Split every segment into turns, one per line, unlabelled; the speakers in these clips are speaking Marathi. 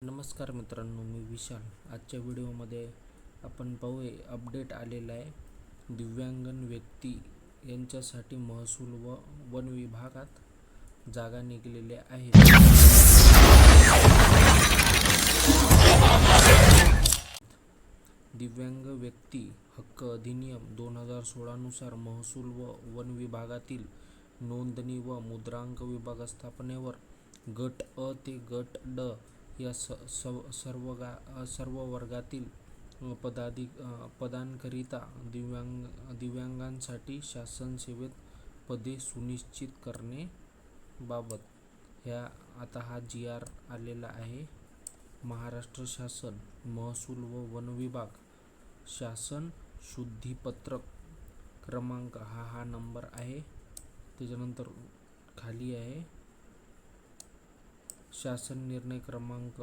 नमस्कार मित्रांनो, मी विशाल. आजच्या व्हिडिओमध्ये आपण पाहूया अपडेट आलेला आहे. दिव्यांगन व्यक्ती यांच्यासाठी महसूल व वन विभागात जागा निघालेल्या आहेत. दिव्यांग व्यक्ती हक्क अधिनियम 2016 नुसार महसूल व वन विभागातील नोंदणी व मुद्रांक विभाग स्थापनेवर गट अ ते गट ड या सर्व वर्गातील पदांकरिता दिव्यांगांसाठी शासन सेवेत पदे सुनिश्चित करणे बाबत आता हा जी.आर. आलेला आहे. महाराष्ट्र शासन महसूल व वन विभाग शासन शुद्धीपत्रक क्रमांक हा नंबर आहे. त्याच्यानंतर खाली आहे शासन निर्णय क्रमांक.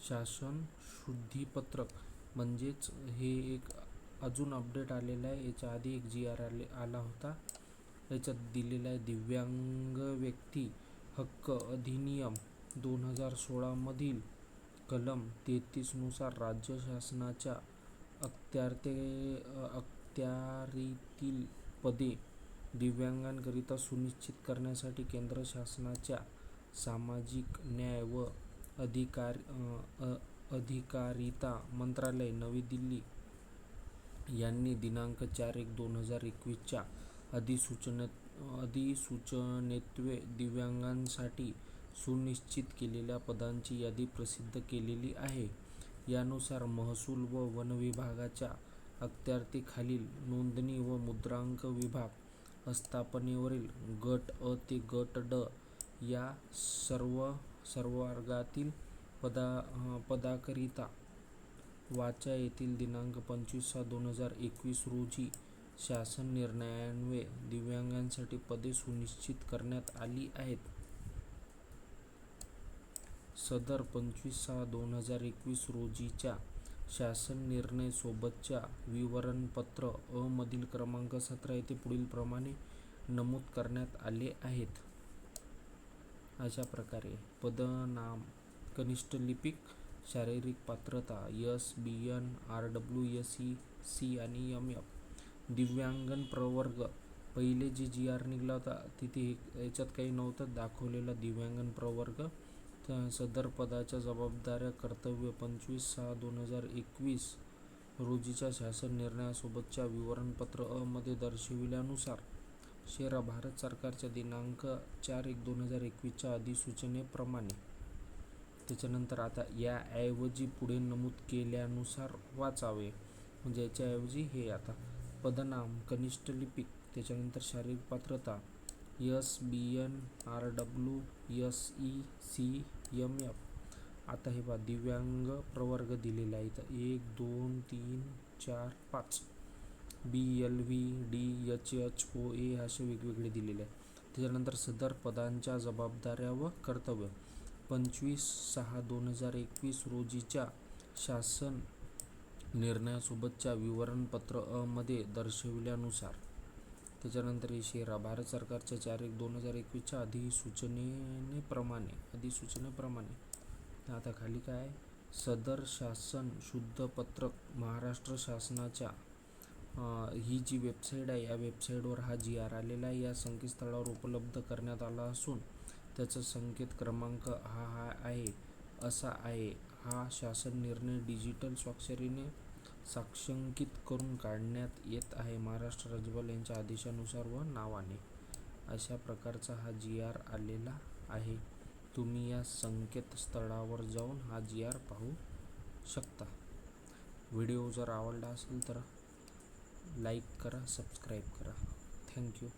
शासन शुद्धीपत्रक म्हणजेच हे एक अजून अपडेट आलेला आहे. याच्या आधी एक जी.आर. आला होता. याच्यात दिलेला आहे दिव्यांग व्यक्ती हक्क अधिनियम 2016 मधील कलम 33 नुसार राज्य शासनाच्या अखत्यारीतील पदे दिव्यांगांकरिता सुनिश्चित करण्यासाठी केंद्र शासनाच्या सामाजिक न्याय व अधिकारिता मंत्रालय नवी दिल्ली यांनी दिनांक 4/1/2021 च्या अधिसूचनेद्वारे दिव्यांगांसाठी सुनिश्चित केलेल्या पदांची यादी प्रसिद्ध केलेली आहे. यानुसार महसूल व वन विभागाच्या अखत्यारीखालील नोंदणी व मुद्रांक विभाग स्थापनेवरील गट अ ते गट ड या सर्व वर्गातील पदाकरिता वाचा येथील दिनांक 25/6/2021 रोजी शासन निर्णयान्वये दिव्यांगांसाठी पदे सुनिश्चित करण्यात आली आहेत. सदर 25/6/2021 रोजीच्या शासन निर्णय सोबतच्या विवरणपत्र अ मधील क्रमांक 17 येथे पुढील प्रमाणे नमूद करण्यात आले आहेत. अशा प्रकारे पदनाम कनिष्ठ लिपिक, शारीरिक पात्रता SBN, RW, SE, C आणि MF. दिव्यांगन प्रवर्ग पहिले जे जी.आर. निघाला होता तिथे याच्यात काही नव्हतं दाखवलेला दिव्यांगन प्रवर्ग. सदर पदाच्या जबाबदाऱ्या कर्तव्य 25/6/2021 रोजीच्या शासन निर्णयासोबतच्या विवरणपत्र अ मध्ये दर्शविल्यानुसार भारत सरकारच्या दिनांक 4/1/2021 च्या अधिसूचनेप्रमाणे. त्याच्यानंतर आता याऐवजी पुढे नमूद केल्यानुसार वाचावे. म्हणजे याच्याऐवजी हे आता पदनाम कनिष्ठ लिपिक, त्याच्यानंतर शारीरिक पात्रता SBN, RW, SE, C, MF. आता हे दिव्यांग प्रवर्ग दिलेला आहे इथं 1, 2, 3, 4, 5 BLV, D, HH, OA असे वेगवेगळे दिलेले आहे. त्याच्यानंतर सदर पदांच्या जबाबदाऱ्या व कर्तव्य 25/6/2021 रोजीच्या शासन निर्णयासोबतच्या विवरणपत्र अ मध्ये दर्शविल्यानुसार. त्याच्यानंतर भारत सरकारच्या 4/1/2021 च्या अधिसूचनेप्रमाणे. आता खाली काय आहे, सदर शासन शुद्धपत्रक महाराष्ट्र शासनाच्या ही जी वेबसाईट आहे या वेबसाईटवर हा जी.आर. आलेला आहे. या संकेतस्थळावर उपलब्ध करण्यात आला असून त्याचा संकेत क्रमांक हा आहे असा आहे. हा शासन निर्णय डिजिटल स्वाक्षरीने साक्षांकित करून काढण्यात येत आहे. महाराष्ट्र राज्यपाल यांच्या आदेशानुसार व नावाने. अशा प्रकारचा हा जी.आर. आलेला आहे. तुम्ही या संकेतस्थळावर जाऊन हा जी.आर. पाहू शकता. व्हिडिओ जर आवडला असेल तर लाईक करा, सबस्क्राईब करा. थँक्यू.